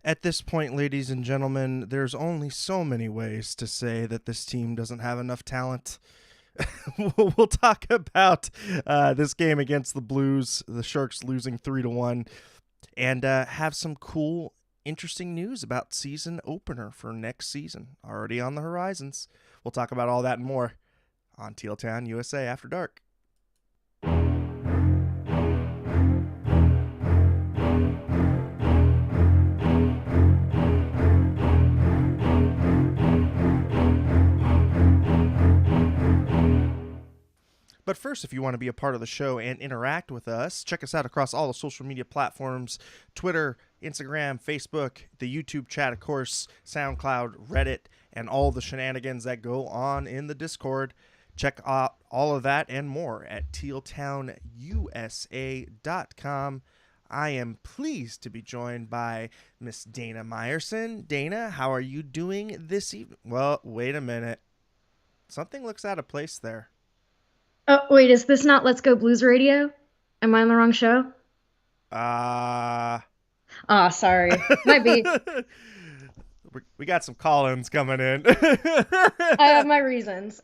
At this point, ladies and gentlemen, there's only so many ways to say that this team doesn't have enough talent. We'll talk about this game against the Blues, the Sharks losing 3-1, and have some cool, interesting news about season opener for next season, already on the horizons. We'll talk about all that and more on Teal Town, USA After Dark. But first, if you want to be a part of the show and interact with us, check us out across all the social media platforms, Twitter, Instagram, Facebook, the YouTube chat, of course, SoundCloud, Reddit, and all the shenanigans that go on in the Discord. Check out all of that and more at tealtownusa.com. I am pleased to be joined by Miss Dana Meyerson. Dana, how are you doing this evening? Well, wait a minute. Something looks out of place there. Oh, wait, is this not Let's Go Blues Radio? Am I on the wrong show? Oh, sorry. Might be. We got some call-ins coming in. I have my reasons.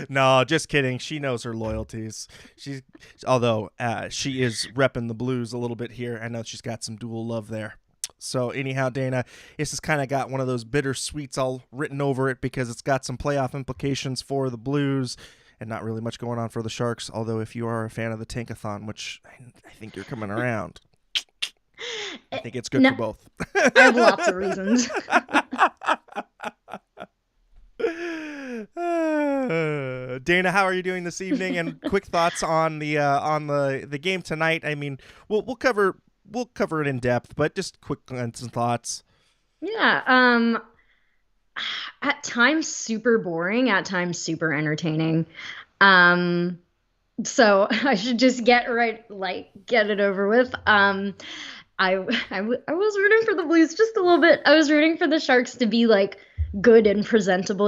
No, just kidding. She knows her loyalties. Although she is repping the Blues a little bit here. I know she's got some dual love there. So anyhow, Dana, this has kind of got one of those bittersweets all written over it because it's got some playoff implications for the Blues and not really much going on for the Sharks. Although if you are a fan of the Tankathon, which I think you're coming around, I think it's good for both. I have lots of reasons. Dana, how are you doing this evening? And quick thoughts on the game tonight. I mean, we'll cover it in depth, but just quick glance and thoughts. Yeah. At times super boring, at times super entertaining. So I should just get it over with. I was rooting for the Blues just a little bit. I was rooting for the Sharks to be like good and presentable,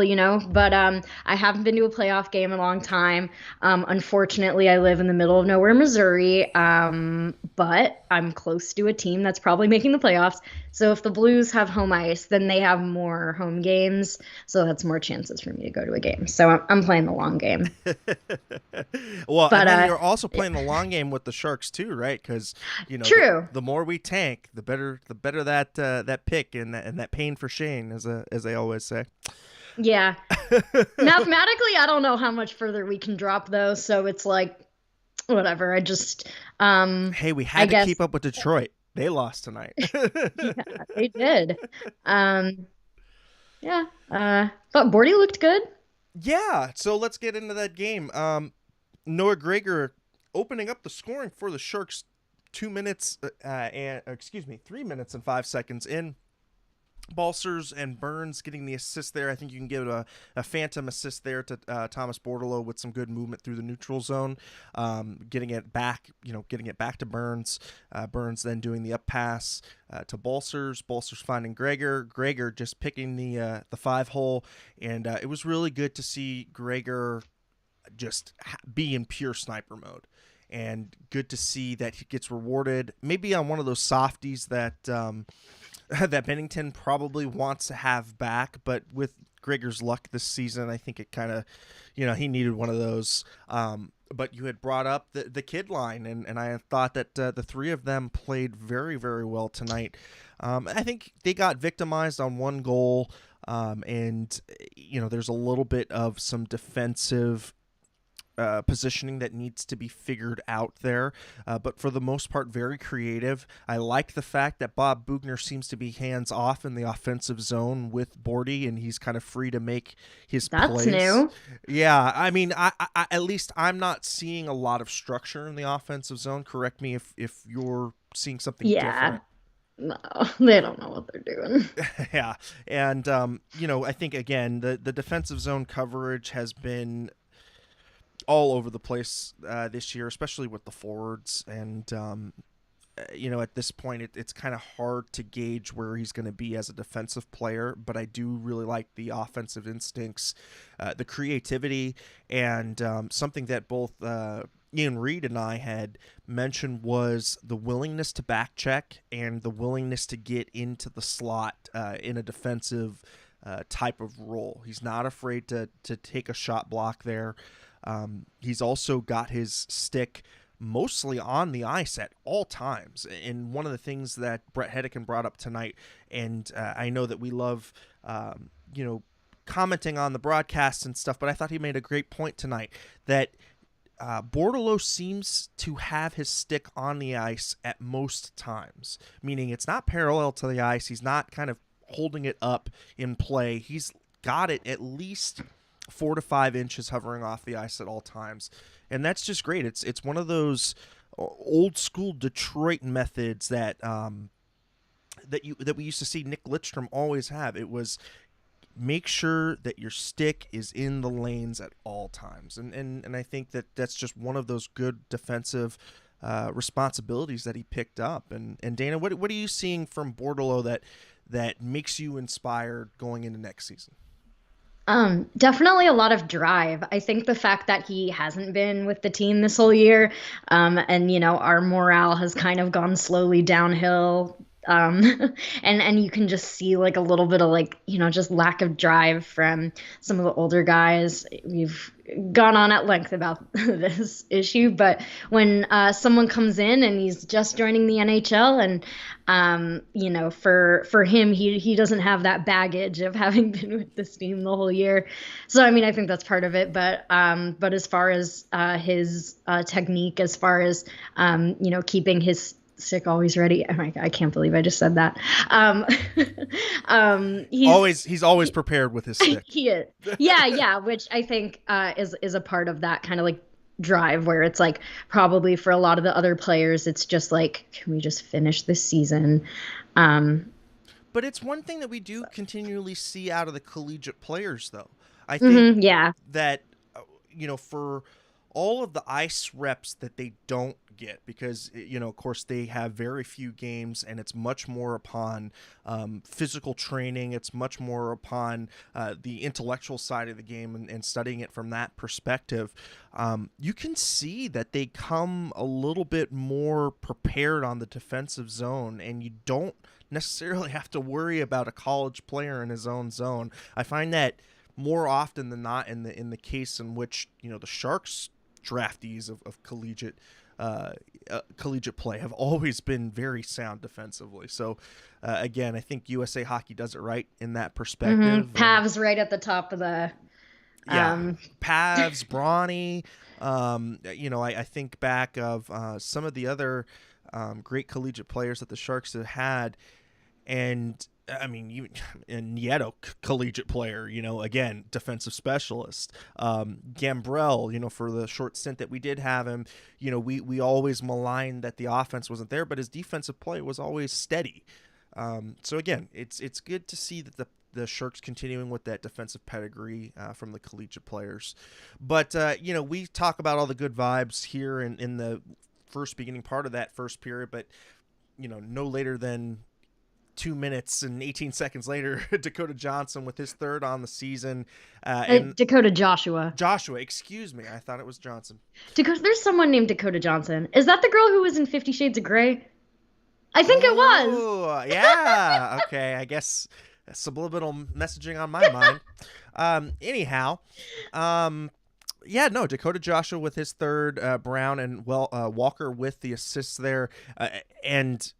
but I haven't been to a playoff game in a long time. Unfortunately, I live in the middle of nowhere, Missouri, but I'm close to a team that's probably making the playoffs. So if the Blues have home ice, then they have more home games, so that's more chances for me to go to a game. So I'm playing the long game. Well, and then you're also playing the long game with the Sharks too, right? Because true. The more we tank, the better that pick and that pain for Shane, as they always say. Yeah. Mathematically, I don't know how much further we can drop though, so it's like whatever. I just hey, we had to keep up with Detroit. They lost tonight. Yeah, they did. Yeah. Thought Bordy looked good. Yeah, so let's get into that game. Noah Gregor opening up the scoring for the Sharks 3 minutes and 5 seconds in. Balcers and Burns getting the assist there. I think you can give a phantom assist there to Tomas Hertl with some good movement through the neutral zone, getting it back to Burns. Burns then doing the up pass to Balcers. Balcers finding Gregor. Gregor just picking the 5-hole, and it was really good to see Gregor just be in pure sniper mode. And good to see that he gets rewarded, maybe on one of those softies that that Bennington probably wants to have back, but with Gregor's luck this season, I think it kind of, he needed one of those. But you had brought up the kid line, and I thought that the three of them played very, very well tonight. I think they got victimized on one goal, and there's a little bit of some defensive positioning that needs to be figured out there, but for the most part, very creative. I like the fact that Bob Buchnevich seems to be hands off in the offensive zone with Bordy, and he's kind of free to make his plays. That's new. Yeah, I mean, I at least I'm not seeing a lot of structure in the offensive zone. Correct me if you're seeing something different. No, they don't know what they're doing. Yeah, and I think again the defensive zone coverage has been all over the place this year, especially with the forwards. And, at this point, it's kind of hard to gauge where he's going to be as a defensive player. But I do really like the offensive instincts, the creativity, and something that both, Ian Reed and I had mentioned was the willingness to back check and the willingness to get into the slot in a defensive type of role. He's not afraid to take a shot block there. He's also got his stick mostly on the ice at all times. And one of the things that Brett Hedekin brought up tonight, and I know that we love, commenting on the broadcasts and stuff, but I thought he made a great point tonight that Bordeleau seems to have his stick on the ice at most times, meaning it's not parallel to the ice. He's not kind of holding it up in play. He's got it at least 4 to 5 inches hovering off the ice at all times. And that's just great. It's one of those old school Detroit methods that we used to see Nick Lidstrom always have. It was make sure that your stick is in the lanes at all times. And I think that that's just one of those good defensive responsibilities that he picked up. And Dana, what are you seeing from Bordeleau that makes you inspired going into next season? Definitely a lot of drive. I think the fact that he hasn't been with the team this whole year, and our morale has kind of gone slowly downhill. And you can just see like a little bit of just lack of drive from some of the older guys. We've gone on at length about this issue, but when someone comes in and he's just joining the NHL and for him, he doesn't have that baggage of having been with this team the whole year. So I mean, I think that's part of it, but as far as his technique, as far as keeping his stick always ready. Oh my God, I can't believe I just said that. He's always prepared with his stick. He is. Yeah, which I think is a part of that kind of like drive where it's like probably for a lot of the other players, it's just like, can we just finish this season? But it's one thing that we do continually see out of the collegiate players, though. I think that for all of the ice reps that they don't get, because of course they have very few games and it's much more upon physical training, it's much more upon the intellectual side of the game and studying it from that perspective. You can see that they come a little bit more prepared on the defensive zone, and you don't necessarily have to worry about a college player in his own zone. I find that more often than not in the case in which the Sharks draftees of collegiate play have always been very sound defensively. So again, I think USA Hockey does it right in that perspective. Pavs right at the top of the Pavs, Brawny. I think back of some of the other great collegiate players that the Sharks have had, and I mean, Nieto, collegiate player, again, defensive specialist. Gambrell, for the short stint that we did have him, we always maligned that the offense wasn't there, but his defensive play was always steady. So again, it's good to see that the Sharks continuing with that defensive pedigree from the collegiate players. But, we talk about all the good vibes here in the first beginning part of that first period, but, no later than 2 minutes and 18 seconds later, Dakota Johnson with his third on the season. And Dakota Joshua. Excuse me. I thought it was Johnson. There's someone named Dakota Johnson. Is that the girl who was in 50 Shades of Grey? I think it was. Yeah. Okay. I guess subliminal messaging on my mind. Anyhow, Dakota Joshua with his third, Brown and Walker with the assists there. And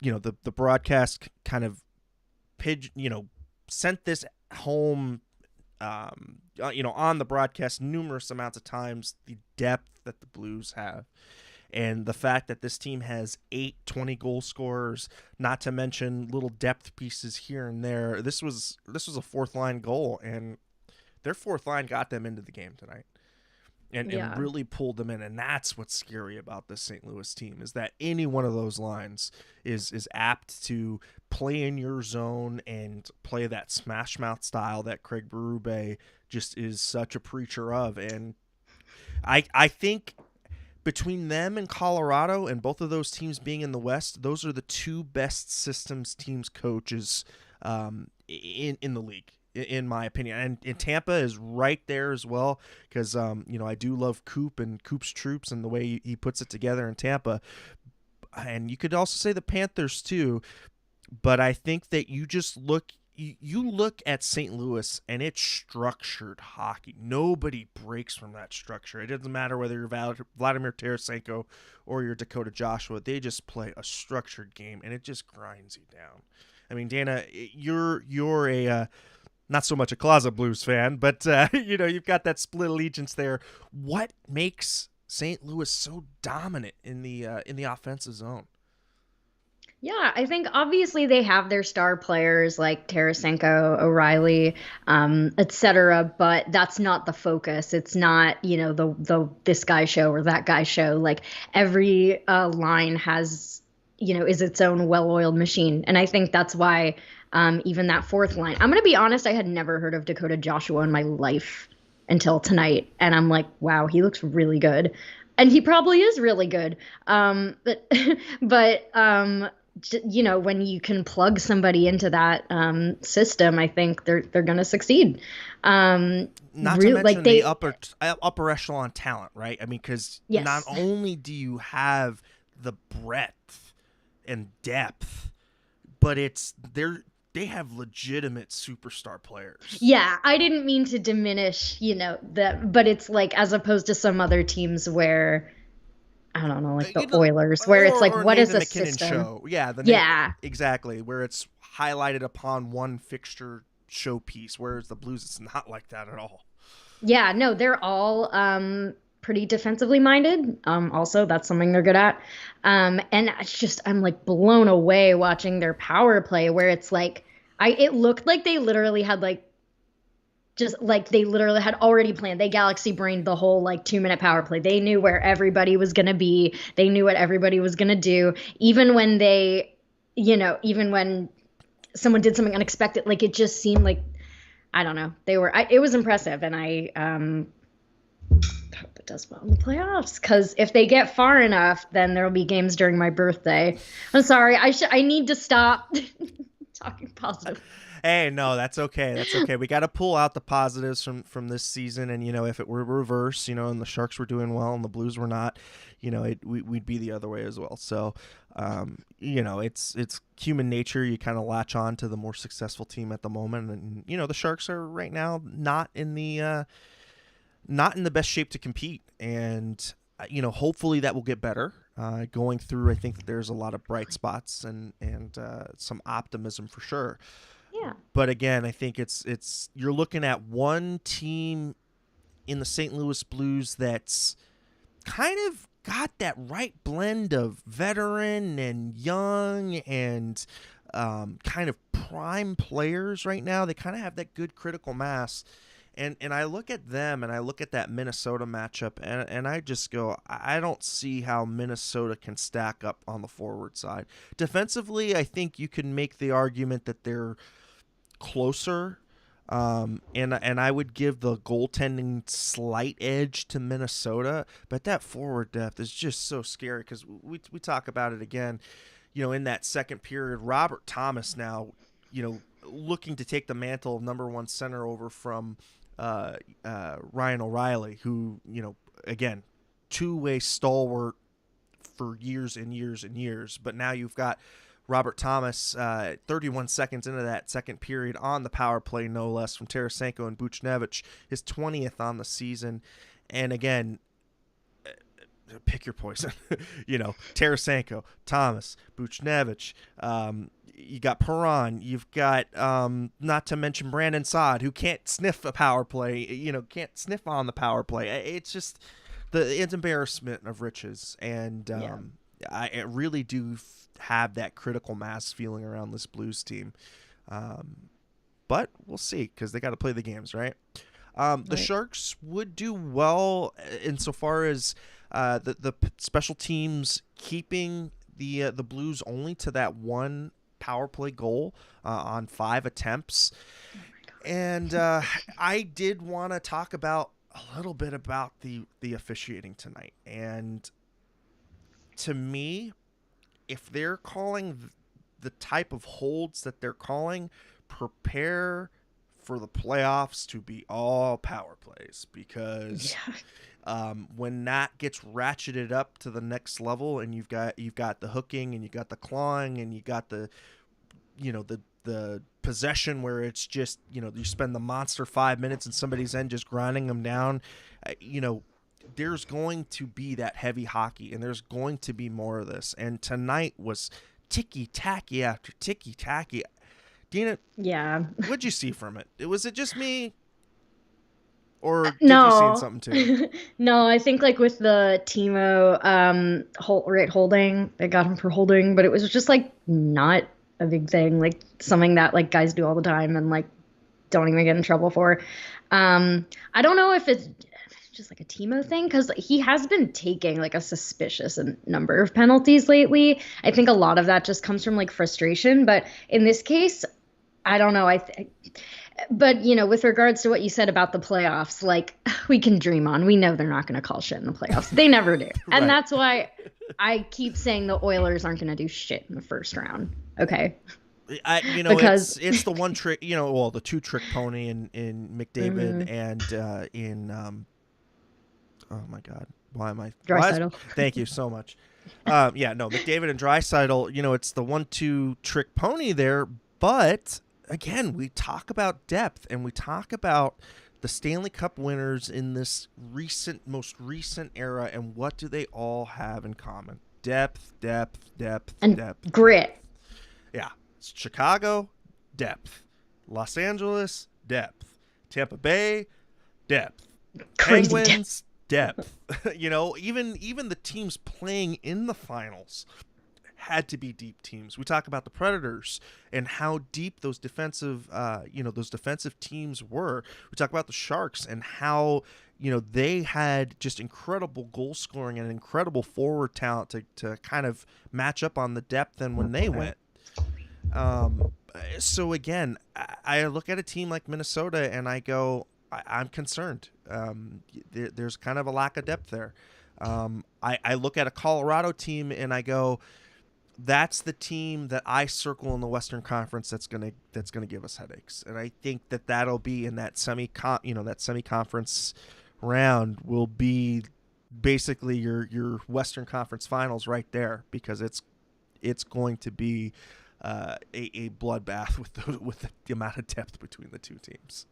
the broadcast kind of sent this home, on the broadcast numerous amounts of times, the depth that the Blues have. And the fact that this team has 8 20-goal scorers, not to mention little depth pieces here and there. This was a fourth-line goal, and their fourth line got them into the game tonight. And really pulled them in. And that's what's scary about this St. Louis team, is that any one of those lines is apt to play in your zone and play that smash mouth style that Craig Berube just is such a preacher of. And I think between them and Colorado and both of those teams being in the West, those are the two best systems teams coaches in the league. in my opinion. And Tampa is right there as well because, I do love Coop and Coop's troops and the way he puts it together in Tampa. And you could also say the Panthers too. But I think that you just look at St. Louis and it's structured hockey. Nobody breaks from that structure. It doesn't matter whether you're Vladimir Tarasenko or you're Dakota Joshua. They just play a structured game and it just grinds you down. I mean, Dana, you're a not so much a closet Blues fan, but you've got that split allegiance there. What makes St. Louis so dominant in the offensive zone? Yeah, I think obviously they have their star players like Tarasenko, O'Reilly, etc. But that's not the focus. It's not, the this guy show or that guy show. Like every line has, is its own well-oiled machine, and I think that's why even that fourth line. I'm gonna be honest, I had never heard of Dakota Joshua in my life until tonight, and I'm like, wow, he looks really good, and he probably is really good. But but when you can plug somebody into that system, I think they're going to succeed. Not to mention the upper echelon talent, right? I mean, because yes. Not only do you have the breadth and depth, but they have legitimate superstar players. Yeah, I didn't mean to diminish, that, but it's like as opposed to some other teams where I don't know, like the Oilers, where it's like, what is a system? Show. Yeah, exactly, where it's highlighted upon one fixture showpiece, whereas the Blues, it's not like that at all. Yeah, no, they're all pretty defensively minded. Also, that's something they're good at. And it's just, I'm like blown away watching their power play, where it's like, it looked like they literally had already planned. They galaxy brained the whole 2-minute power play. They knew where everybody was going to be. They knew what everybody was going to do. Even when even when someone did something unexpected, it just seemed like, I don't know. It was impressive. And I hope it does well in the playoffs, because if they get far enough, then there'll be games during my birthday. I'm sorry. I need to stop talking positive. Hey, no, that's okay. That's okay. We got to pull out the positives from this season. And, if it were reverse, and the Sharks were doing well and the Blues were not, we'd be the other way as well. So, it's human nature. You kind of latch on to the more successful team at the moment. And, the Sharks are right now not in the best shape to compete. And, hopefully that will get better. Going through, I think that there's a lot of bright spots and some optimism for sure. Yeah. But again, I think it's you're looking at one team in the St. Louis Blues that's kind of got that right blend of veteran and young and kind of prime players right now. They kind of have that good critical mass. And I look at them and I look at that Minnesota matchup and I just go, I don't see how Minnesota can stack up on the forward side. Defensively, I think you can make the argument that they're closer, and I would give the goaltending slight edge to Minnesota, but that forward depth is just so scary because we talk about it again, in that second period. Robert Thomas now, looking to take the mantle of number one center over from Ryan O'Reilly, who, again, two-way stalwart for years and years and years, but now you've got Robert Thomas, 31 seconds into that second period on the power play, no less, from Tarasenko and Buchnevich, his 20th on the season. And again, pick your poison. Tarasenko, Thomas, Buchnevich. You got Perron. You've got, not to mention Brandon Saad, who can't sniff a power play, can't sniff on the power play. It's just it's embarrassment of riches. And I really do have that critical mass feeling around this Blues team. But we'll see, because they got to play the games, right? The Sharks would do well insofar as the special teams keeping the Blues only to that one power play goal on 5 attempts. And I did want to talk about a little bit about the officiating tonight. And to me, if they're calling the type of holds that they're calling, prepare for the playoffs to be all power plays, because when that gets ratcheted up to the next level, and you've got the hooking, and you got the clawing, and you got the the possession where it's just, you spend the monster 5 minutes and somebody's end just grinding them down, there's going to be that heavy hockey, and there's going to be more of this. And tonight was ticky-tacky after ticky-tacky. Dina, what'd you see from it? Was it just me? Or did you see something too? No, I think like with the Timo holding, they got him for holding, but it was just like not a big thing, like something that like guys do all the time and like don't even get in trouble for. I don't know if it's just like a Timo thing, because he has been taking like a suspicious number of penalties lately. I think a lot of that just comes from like frustration, but in this case, I don't know. But, with regards to what you said about the playoffs, like, we can dream on. We know they're not going to call shit in the playoffs. They never do. Right. And that's why I keep saying the Oilers aren't going to do shit in the first round. Okay. Because it's the one trick, the two trick pony in McDavid and in, oh my God, why am I? Draisaitl. Thank you so much. McDavid and Draisaitl, it's the 1-2 trick pony there, but again, we talk about depth, and we talk about the Stanley Cup winners in this most recent era, and what do they all have in common? Depth, and depth. Grit. Yeah. Chicago, depth. Los Angeles, depth. Tampa Bay, depth. Crazy Penguins, depth. Even the teams playing in the finals had to be deep teams. We talk about the Predators and how deep those defensive teams were. We talk about the Sharks and how, they had just incredible goal scoring and incredible forward talent to kind of match up on the depth and when they went. So again, I look at a team like Minnesota and I go, I'm concerned. There's kind of a lack of depth there. I look at a Colorado team and I go, that's the team that I circle in the Western Conference that's gonna give us headaches, and I think that'll be in that semi-conference round will be basically your Western Conference Finals right there, because it's going to be a bloodbath with the amount of depth between the two teams.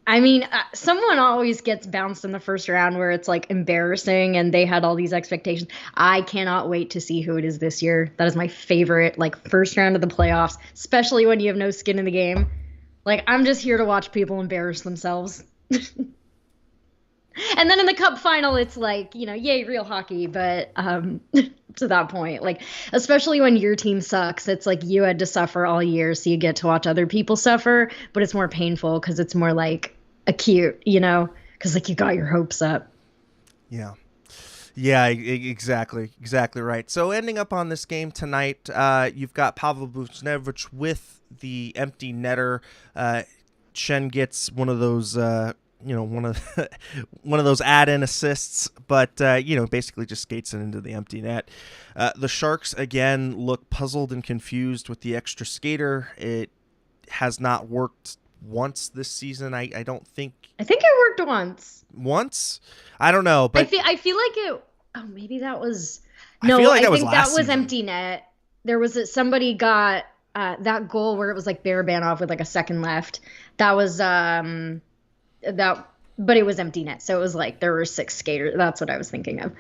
I mean, someone always gets bounced in the first round where it's like embarrassing and they had all these expectations. I cannot wait to see who it is this year. That is my favorite, like, first round of the playoffs, especially when you have no skin in the game. Like, I'm just here to watch people embarrass themselves. And then in the cup final, it's like, yay, real hockey. But to that point, like, especially when your team sucks, it's like you had to suffer all year, so you get to watch other people suffer. But it's more painful because it's more like acute, because like you got your hopes up. Yeah. Yeah, exactly right. So ending up on this game tonight, you've got Pavel Buchnevich with the empty netter. Shen gets one of those one of those add-in assists, but basically just skates it into the empty net. The Sharks again look puzzled and confused with the extra skater. It has not worked once this season. I don't think. I think it worked once. Once? I don't know, but I feel like it. Oh, maybe that was. No, I think that was empty net. There was somebody got that goal where it was like Barabanov with like a second left. That was but it was empty net, so it was like there were 6 skaters. That's what I was thinking of.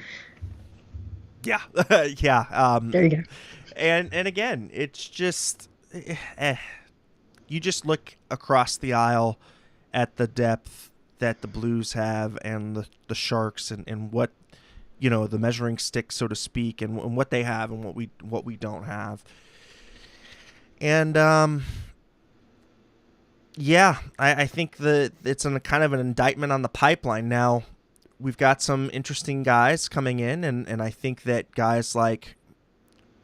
Yeah. Yeah. There you go. And again, it's just you just look across the aisle at the depth that the Blues have and the Sharks and what the measuring stick, so to speak, and what they have and what we don't have. And I think that it's kind of an indictment on the pipeline. Now, we've got some interesting guys coming in, and I think that guys like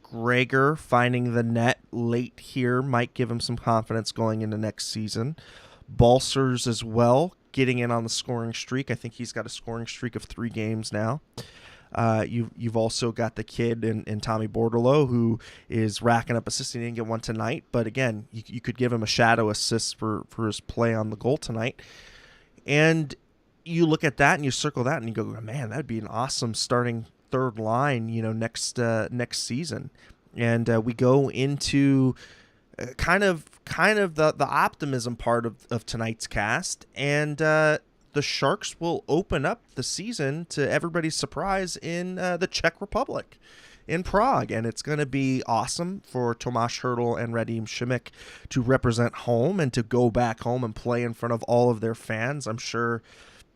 Gregor finding the net late here might give him some confidence going into next season. Balcers as well, getting in on the scoring streak. I think he's got a scoring streak of 3 games now. You've also got the kid in Tommy Bordelot, who is racking up assists. He didn't get one tonight, but again, you could give him a shadow assist for his play on the goal tonight. And you look at that and you circle that and you go, man, that'd be an awesome starting third line, next season. And we go into kind of the optimism part of tonight's cast, and the Sharks will open up the season to everybody's surprise in the Czech Republic, in Prague, and it's going to be awesome for Tomas Hertl and Radim Šimik to represent home and to go back home and play in front of all of their fans. I'm sure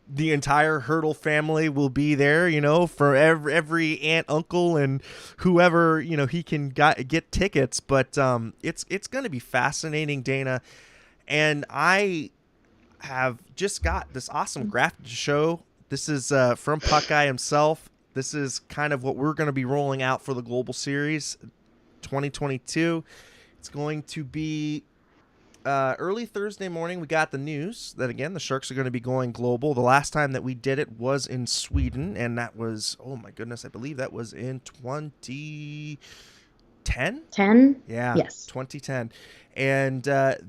the entire Hertl family will be there, for every aunt, uncle, and whoever, he can get tickets. But it's going to be fascinating, Dana. And I have just got this awesome graphic to show. This is from Puck Guy himself. This is kind of what we're going to be rolling out for the Global Series 2022. It's going to be early Thursday morning. We got the news that, again, the Sharks are going to be going global. The last time that we did it was in Sweden, and that was, oh my goodness, I believe that was in 2010? 10? Yeah, yes. 2010. And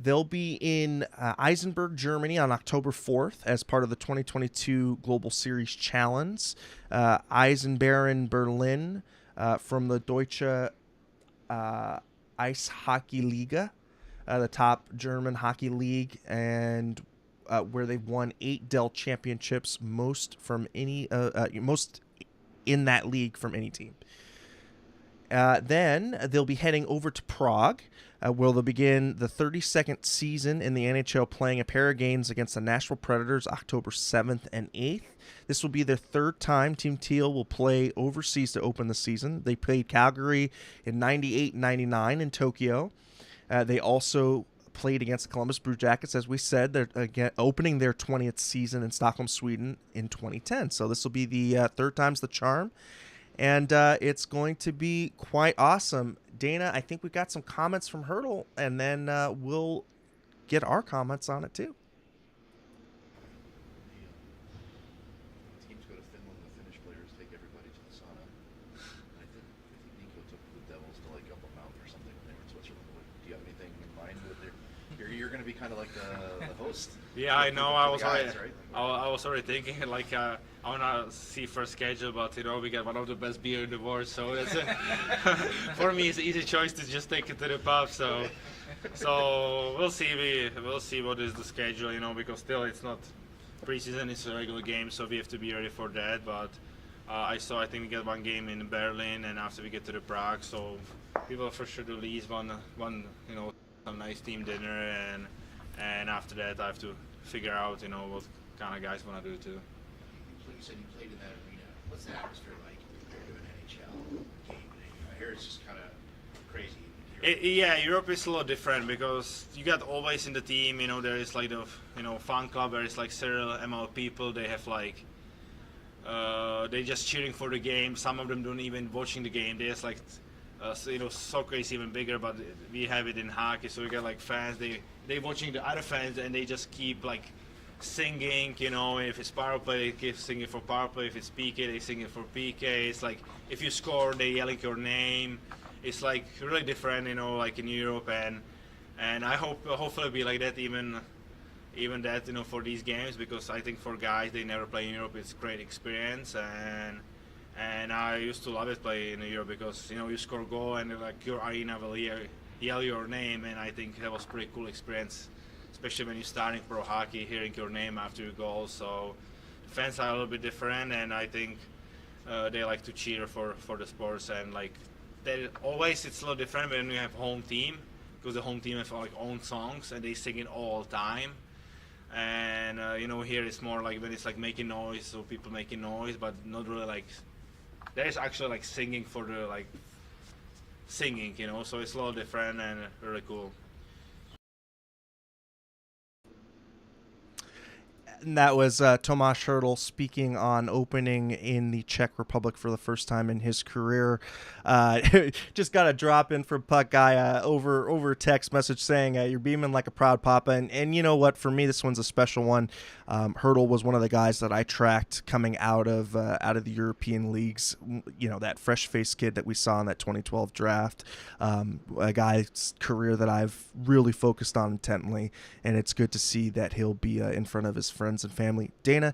they'll be in Eisenberg, Germany on October 4th as part of the 2022 Global Series Challenge. Eisenbären, Berlin from the Deutsche Ice Hockey Liga, the top German hockey league, and where they've won 8 Dell championships, most in that league from any team. Then they'll be heading over to Prague, where they'll begin the 32nd season in the NHL, playing a pair of games against the Nashville Predators October 7th and 8th. This will be their third time Team Teal will play overseas to open the season. They played Calgary in 98 and 99 in Tokyo. They also played against the Columbus Blue Jackets, as we said. They're again opening their 20th season in Stockholm, Sweden in 2010. So this will be the third time's the charm. And it's going to be quite awesome. Dana, I think we got some comments from Hertl, and then we'll get our comments on it too. The teams go to Finland, the Finnish players take everybody to the sauna. And I think Nico took the Devils to like up a mountain or something when they were in Switzerland. Do you have anything in mind with their? You're going to be kind of like the host. Yeah, I know. I was guys, already, right? I was already thinking like I wanna see first schedule, but we get one of the best beer in the world, so it's for me it's an easy choice to just take it to the pub. So we'll see. We'll see what is the schedule, because still it's not preseason; it's a regular game, so we have to be ready for that. But I think we get one game in Berlin, and after we get to the Prague, so we will for sure do at least one some nice team dinner, and after that I have to figure out what kind of guys want to do too. You said you played in that arena. What's the atmosphere like compared to an NHL game? I hear it's just kind of crazy. Yeah, Europe is a little different because you got always in the team. There is like the fan club where it's like several ML people. They have like they just cheering for the game. Some of them don't even watching the game. They just like soccer is even bigger, but we have it in hockey. So we got like fans. They watching the other fans and they just keep like singing, if it's power play, they keep singing for power play. If it's PK, they sing it for PK. It's like if you score, they yelling your name. It's like really different, like in Europe, and I hopefully be like that even that, for these games, because I think for guys they never play in Europe, it's great experience, and I used to love it play in Europe because you score a goal and like your arena will yell your name, and I think that was pretty cool experience. Especially when you're starting pro hockey, hearing your name after your goal. So the fans are a little bit different, and I think they like to cheer for the sports. And like always, it's a little different when you have home team, because the home team have like own songs and they sing it all the time. And here it's more like when it's like making noise, so people making noise, but not really like there's actually like singing for the like singing, So it's a little different and really cool. And that was Tomas Hertl speaking on opening in the Czech Republic for the first time in his career. Just got a drop in from Puck Guy over text message saying you're beaming like a proud papa. And you know what? For me, this one's a special one. Hertl was one of the guys that I tracked coming out of the European leagues. You know, that fresh-faced kid that we saw in that 2012 draft. A guy's career that I've really focused on intently, and it's good to see that he'll be in front of his friends and family. Dana,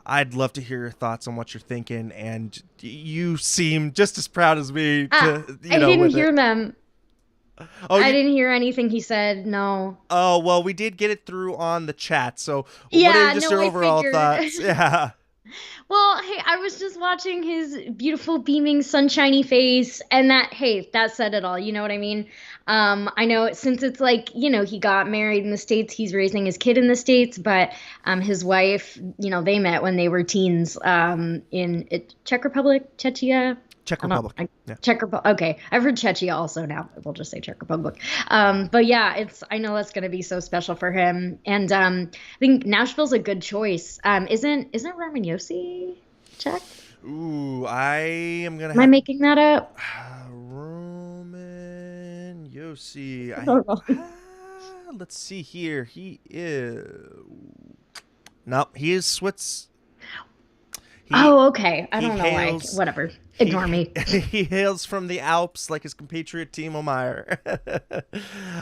I'd love to hear your thoughts on what you're thinking, and you seem just as proud as me. I didn't hear them. Oh, I didn't hear anything he said. No. Oh, well, we did get it through on the chat. So yeah, what are just no, your overall thoughts? Yeah. Well, hey, I was just watching his beautiful, beaming, sunshiny face, and that said it all. You know what I mean? I know since it's like, you know, he got married in the States, he's raising his kid in the States, but his wife, you know, they met when they were teens in Czech Republic, Czechia. Czech Republic. Yeah. Czech Republic. Okay, I've heard Czechia also now. We'll just say Czech Republic. But yeah, I know that's gonna be so special for him, and I think Nashville's a good choice. Isn't Roman Josi Czech? Ooh, I am gonna. Am I making that up? Roman Josi. I don't know. Let's see here. He is. Nope, he is Swiss. Okay. I don't know why. Whatever. Ignore me. He hails from the Alps like his compatriot Timo Meyer.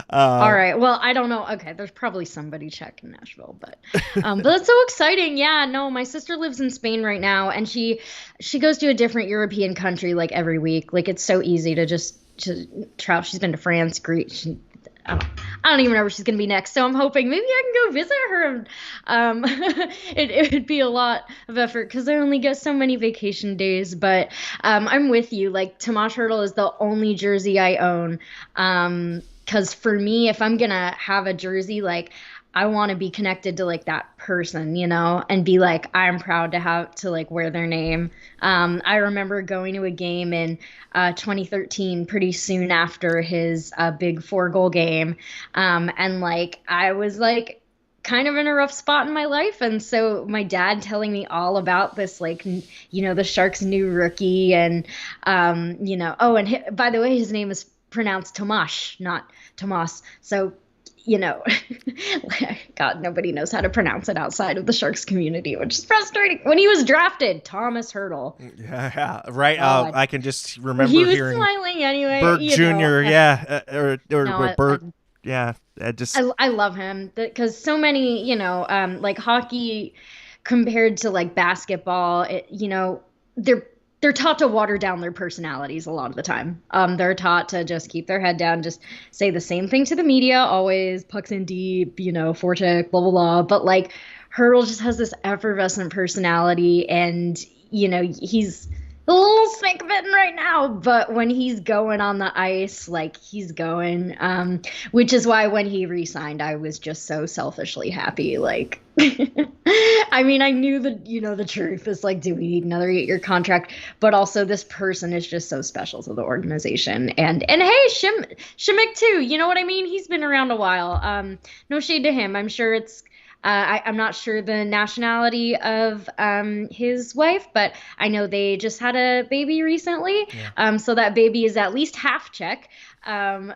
All right. Well, I don't know. Okay, there's probably somebody Czech in Nashville, but that's so exciting. Yeah, no, my sister lives in Spain right now, and she goes to a different European country like every week. Like, it's so easy to travel. She's been to France, Greece. I don't even know where she's going to be next. So I'm hoping maybe I can go visit her. It would be a lot of effort because I only get so many vacation days. But I'm with you. Like, Tomas Hertl is the only jersey I own. Because for me, if I'm going to have a jersey, like, I want to be connected to like that person, you know, and be like, I'm proud to have to like wear their name. I remember going to a game in 2013, pretty soon after his big 4-goal game. And like, I was like kind of in a rough spot in my life. And so my dad telling me all about this, like, you know, the Sharks' new rookie and, you know, and by the way, his name is pronounced Tomas, not Tomas. So, you know, God, nobody knows how to pronounce it outside of the Sharks community, which is frustrating. When he was drafted, Tomas Hertl. Yeah, right. I can just remember he was hearing smiling anyway. Bert Jr. Bert. Yeah, I love him because so many, you know, like hockey compared to like basketball, you know, they're taught to water down their personalities a lot of the time. They're taught to just keep their head down, just say the same thing to the media, always pucks in deep, you know, forecheck, blah, blah, blah. But like Hertl just has this effervescent personality and, you know, he's a little snake bitten right now, but when he's going on the ice, like he's going, which is why when he re-signed, I was just so selfishly happy. Like, I mean, I knew that, you know, the truth is like, do we need another 8-year contract? But also this person is just so special to the organization. And hey, Shimmick too, you know what I mean? He's been around a while. No shade to him. I'm sure it's, I'm not sure the nationality of his wife, but I know they just had a baby recently. Yeah. So that baby is at least half Czech.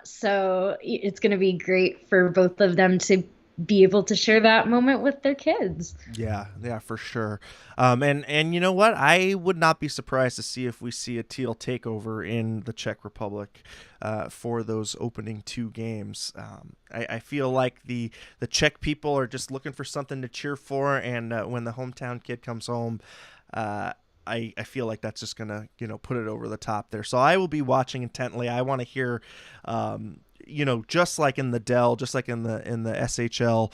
So it's going to be great for both of them to be able to share that moment with their kids. Yeah, for sure. And you know what? I would not be surprised to see if we see a Teal takeover in the Czech Republic for those opening 2 games. I feel like the Czech people are just looking for something to cheer for, and when the hometown kid comes home, I feel like that's just gonna, you know, put it over the top there. So I will be watching intently. I want to hear, you know, just like in the Dell, just like in the SHL,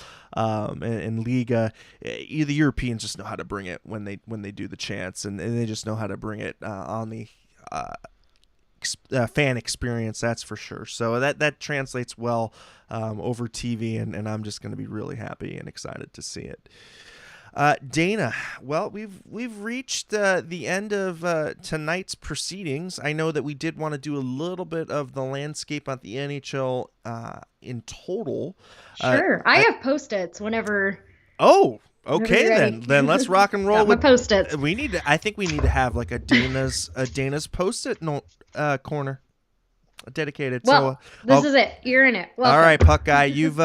in Liga, the Europeans just know how to bring it when they do the chance, and they just know how to bring it on the fan experience. That's for sure. So that translates well over TV, and I'm just going to be really happy and excited to see it. Dana, well, we've reached the end of tonight's proceedings. I know that we did want to do a little bit of the landscape on the NHL in total. Sure, I have Post-its whenever. Oh, Okay, Ready? then let's rock and roll Got my with Post-its. I think we need to have like a Dana's Post-it corner dedicated. Well, this is it. You're in it. Welcome. All right, Puck Guy, you've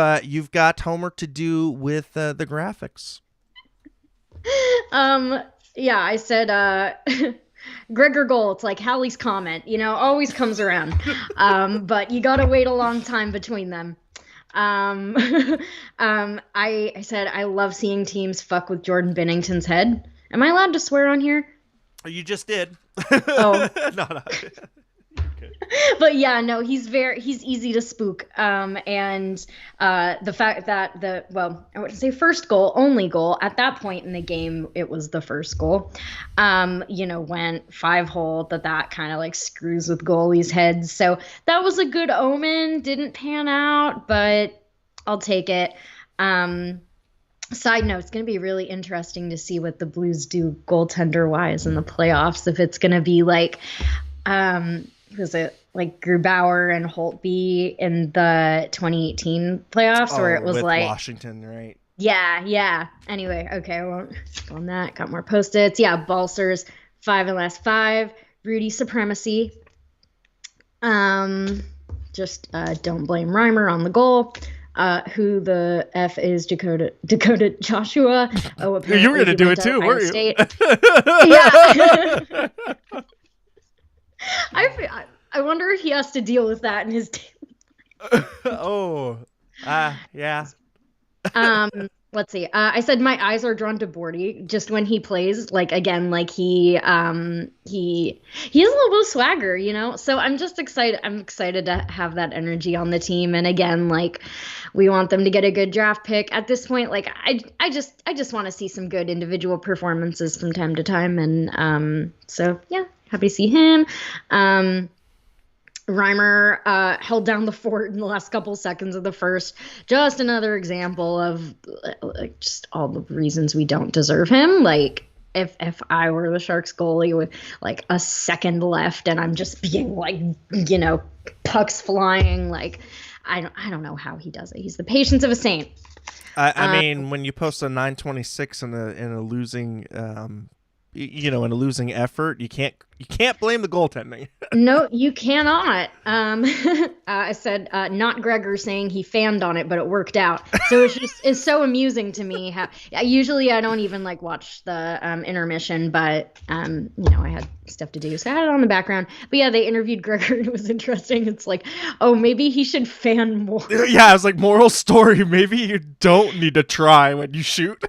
got homework to do with the graphics. Yeah, I said Gregor goal. It's like Hallie's comment, always comes around. But you gotta wait a long time between them. I said I love seeing teams fuck with Jordan Binnington's head. Am I allowed to swear on here? You just did. Oh. No. But yeah, no, he's easy to spook. And the fact that I wouldn't say only goal. At that point in the game, it was the first goal. Went 5-hole, that kind of like screws with goalies' heads. So that was a good omen. Didn't pan out, but I'll take it. Side note, it's going to be really interesting to see what the Blues do goaltender-wise in the playoffs. If it's going to be like, was it like Grubauer and Holtby in the 2018 playoffs, where it was with like Washington, right? Yeah. Anyway, okay, I won't go on that. Got more Post-its. Yeah, Balcers, 5 and last 5. Rudy supremacy. Just don't blame Reimer on the goal. Who the F is Dakota Joshua? Oh, apparently you were gonna do it too, weren't you? State. Yeah. I wonder if he has to deal with that in his daily life. Yeah. Let's see. I said my eyes are drawn to Bordy just when he plays. Like again, like he has a little bit of swagger, So I'm just excited. I'm excited to have that energy on the team. And again, like we want them to get a good draft pick. At this point, like I just want to see some good individual performances from time to time. And so yeah, happy to see him. Reimer held down the fort in the last couple seconds of the first. Just another example of just all the reasons we don't deserve him. Like if I were the Sharks goalie with like a second left and I'm just being like, pucks flying, like I don't know how he does it. He's the patience of a saint. I mean, when you post a 926 in a losing in a losing effort, you can't blame the goaltending. No, you cannot. I said not Gregor saying he fanned on it, but it worked out. So it's so amusing to me. Usually I don't even like watch the intermission, but I had stuff to do, so I had it on the background. But yeah, they interviewed Gregor and it was interesting. It's like, oh, maybe he should fan more. Yeah, I was like, moral story, maybe you don't need to try when you shoot.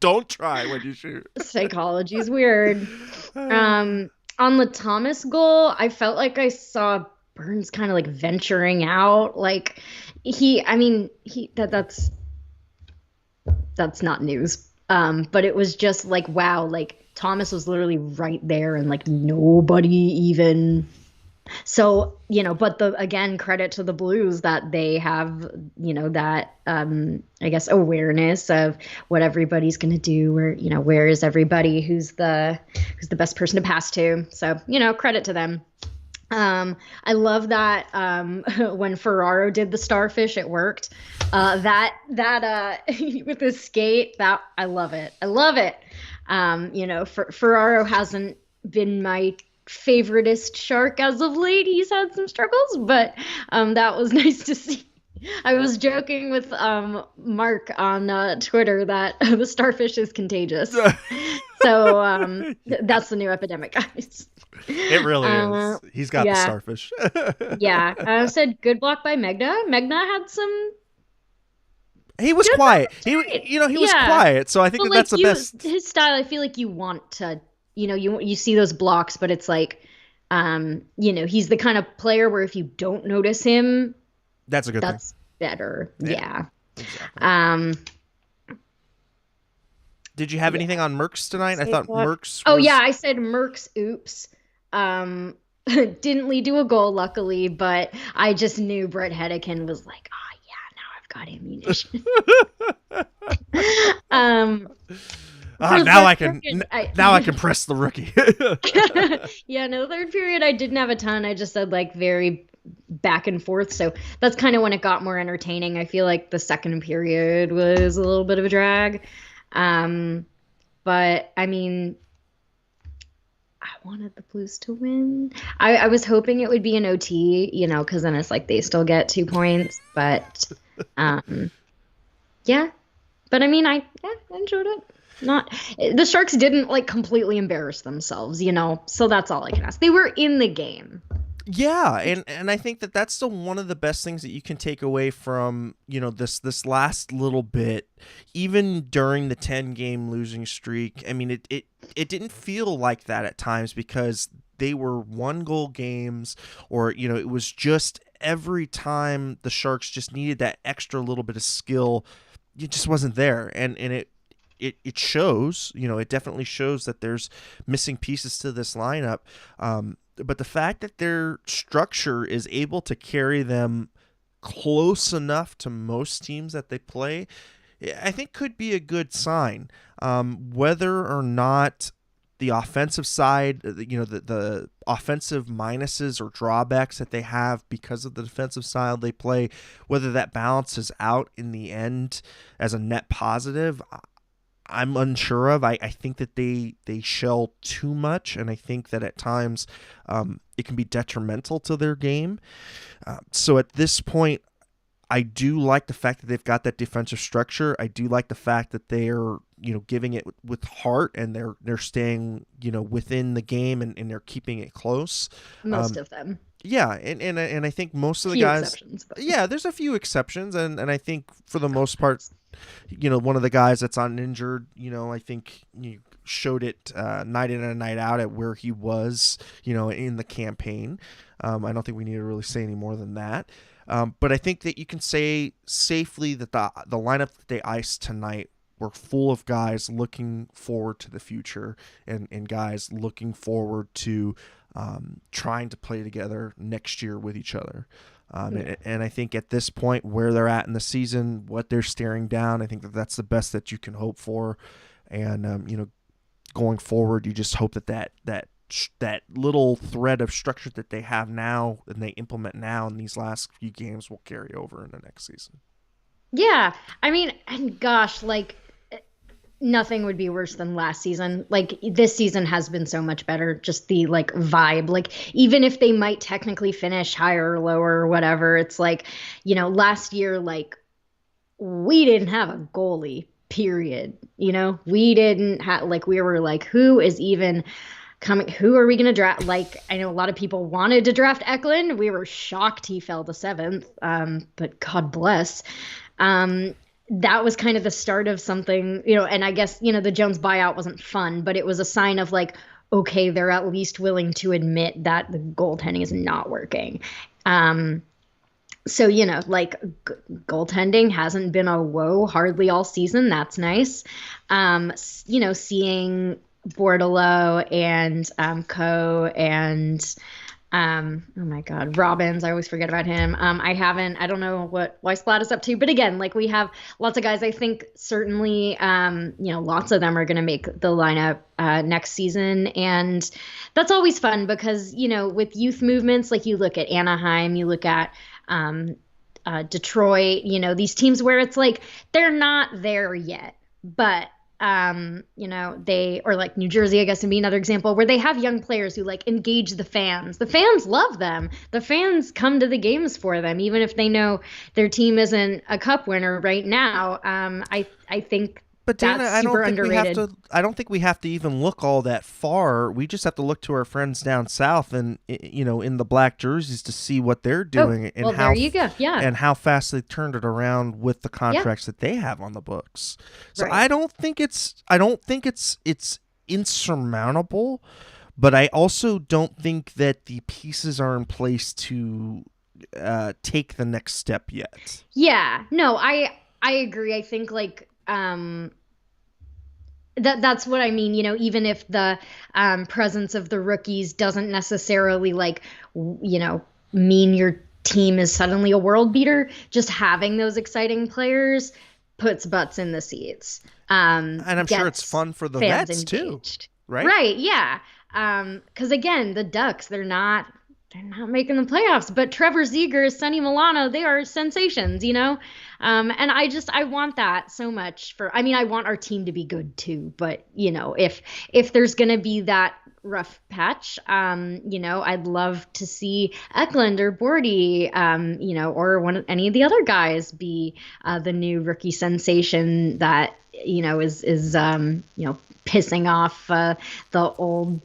Don't try when you shoot. Psychology is weird. On the Tomas goal, I felt like I saw Burns kind of like venturing out. Like that's not news. But it was just like, wow, like Tomas was literally right there and like nobody even. So, but again, credit to the Blues that they have, that, I guess, awareness of what everybody's going to do, where is everybody, who's the best person to pass to. So, credit to them. I love that when Ferraro did the starfish, it worked. That with his skate, that I love it. Ferraro hasn't been my favoritist Shark as of late. He's had some struggles, but that was nice to see. I was joking with Mark on Twitter that the starfish is contagious. So that's the new epidemic, guys. It really is. He's got the starfish. Yeah. I said good block by Megna. Megna had some. He was quiet. He was quiet. So I think that's the best. His style, I feel like you want to. You see those blocks, but it's like, he's the kind of player where if you don't notice him, that's a good thing. That's better. Yeah. Exactly. Did you have anything on Merckx tonight? I thought Merckx. Oh yeah, I said Merckx. Oops. Didn't lead to a goal, luckily, but I just knew Brett Hedican was like, oh yeah, now I've got ammunition. Now I can press the rookie. Yeah, no, third period I didn't have a ton. I just said like very back and forth. So that's kind of when it got more entertaining. I feel like the second period was a little bit of a drag. But I mean, I wanted the Blues to win. I was hoping it would be an OT, because then it's like they still get 2 points. But yeah. But I mean, I enjoyed it. The Sharks didn't like completely embarrass themselves, so that's all I can ask. They were in the game. Yeah, and I think that's still one of the best things that you can take away from, this last little bit, even during the 10-game losing streak. I mean, it didn't feel like that at times because they were 1-goal games, or, it was just every time the Sharks just needed that extra little bit of skill, it just wasn't there. And it shows, it definitely shows that there's missing pieces to this lineup. But the fact that their structure is able to carry them close enough to most teams that they play, I think could be a good sign. Whether or not the offensive side, the offensive minuses or drawbacks that they have because of the defensive style they play, whether that balances out in the end as a net positive, I'm unsure of. I think that they shell too much, and I think that at times it can be detrimental to their game. So at this point, I do like the fact that they've got that defensive structure. I do like the fact that they're giving it with heart, and they're staying within the game, and they're keeping it close. Most of them. Yeah, and I think most of the few guys. Exceptions, but. Yeah, there's a few exceptions, and I think for the most part, one of the guys that's uninjured, I think you showed it night in and night out at where he was, in the campaign. I don't think we need to really say any more than that. But I think that you can say safely that the lineup that they iced tonight were full of guys looking forward to the future, and guys looking forward to trying to play together next year with each other. And I think at this point where they're at in the season, what they're staring down, I think that's the best that you can hope for. And, going forward, you just hope that little thread of structure that they have now and they implement now in these last few games will carry over in the next season. Yeah. I mean, and gosh, like, nothing would be worse than last season. Like, this season has been so much better. Just the like vibe, like even if they might technically finish higher or lower or whatever, it's like, last year, like we didn't have a goalie, period. We didn't have, like, we were like, who is even coming? Who are we going to draft? Like, I know a lot of people wanted to draft Eklund. We were shocked he fell to 7th. But God bless. That was kind of the start of something, and I guess, the Jones buyout wasn't fun, but it was a sign of like, okay, they're at least willing to admit that the goaltending is not working. So, like goaltending hasn't been a woe hardly all season. That's nice. Seeing Bordelot and Coe and oh my God, Robbins. I always forget about him. I don't know what Weissblatt is up to, but again, like we have lots of guys. I think certainly, lots of them are going to make the lineup next season. And that's always fun because, with youth movements, like you look at Anaheim, you look at Detroit, these teams where it's like, they're not there yet, but or like New Jersey, I guess, would be another example where they have young players who like engage the fans. The fans love them. The fans come to the games for them, even if they know their team isn't a cup winner right now. I think. But Dana, that's super underrated. I don't think we have to even look all that far. We just have to look to our friends down south and in the black jerseys to see what they're doing and how there you go. Yeah. And how fast they turned it around with the contracts that they have on the books. So right. I don't think it's insurmountable, but I also don't think that the pieces are in place to take the next step yet. Yeah. No, I agree. I think like that's what I mean, even if the presence of the rookies doesn't necessarily like, mean your team is suddenly a world beater, just having those exciting players puts butts in the seats. And I'm sure it's fun for the vets too, right? Right. Yeah. 'Cause again, the Ducks, they're not they're not making the playoffs. But Trevor Zegers, Sonny Milano, they are sensations, And I want that so much I want our team to be good too. But, if there's going to be that rough patch, I'd love to see Eklund or Bordy, or any of the other guys be the new rookie sensation that, is pissing off the old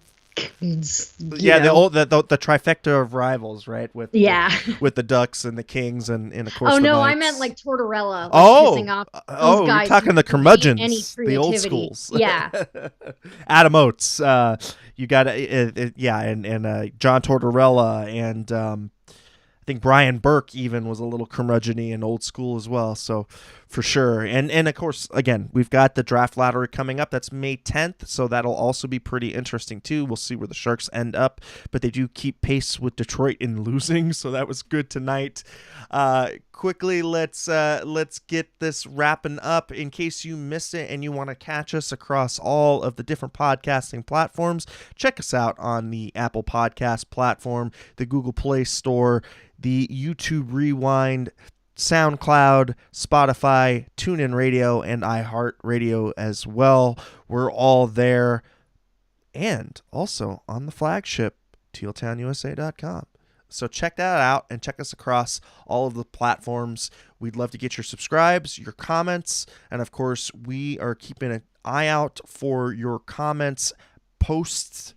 the trifecta of rivals, right? With the Ducks and the Kings and of course. Oh the no, Knights. I meant like Tortorella. Pissing off those guys. You're talking the curmudgeons, the old schools. Yeah. Adam Oates, you got and John Tortorella and I think Brian Burke even was a little curmudgeon-y and old school as well. So for sure. And of course, again, we've got the draft lottery coming up. That's May 10th. So that'll also be pretty interesting too. We'll see where the Sharks end up, but they do keep pace with Detroit in losing. So that was good tonight. Quickly, let's get this wrapping up. In case you missed it and you want to catch us across all of the different podcasting platforms, check us out on the Apple Podcast platform, the Google Play Store, the YouTube Rewind, SoundCloud, Spotify, TuneIn Radio, and iHeartRadio as well. We're all there. And also on the flagship, tealtownusa.com. So check that out and check us across all of the platforms. We'd love to get your subscribes, your comments, and of course, we are keeping an eye out for your comments post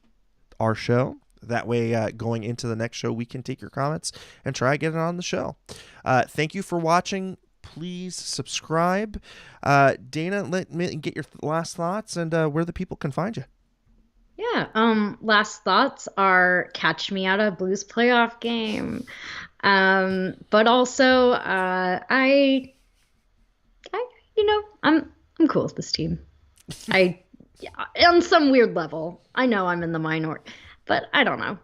our show. That way, going into the next show, we can take your comments and try to get it on the show. Thank you for watching. Please subscribe. Dana, let me get your last thoughts and where the people can find you. Yeah. Last thoughts are catch me at a Blues playoff game. But also, I'm cool with this team. On some weird level, I know I'm in the minority. But I don't know.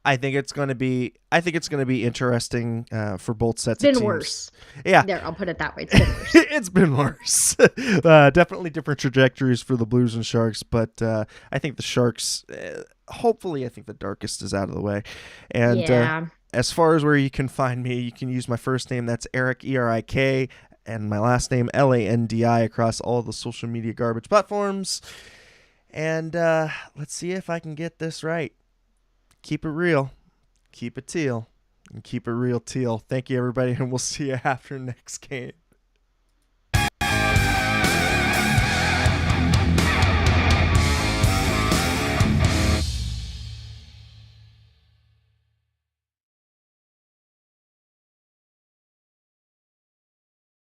I think it's going to be interesting for both sets of teams. It's been worse. Yeah. There, I'll put it that way. It's been worse. It's been worse. Definitely different trajectories for the Blues and Sharks, but I think the Sharks, hopefully, I think the darkest is out of the way. And as far as where you can find me, you can use my first name. That's Eric, E-R-I-K, and my last name, L-A-N-D-I, across all the social media garbage platforms. And let's see if I can get this right. Keep it real, keep it teal, and keep it real teal. Thank you, everybody, and we'll see you after next game.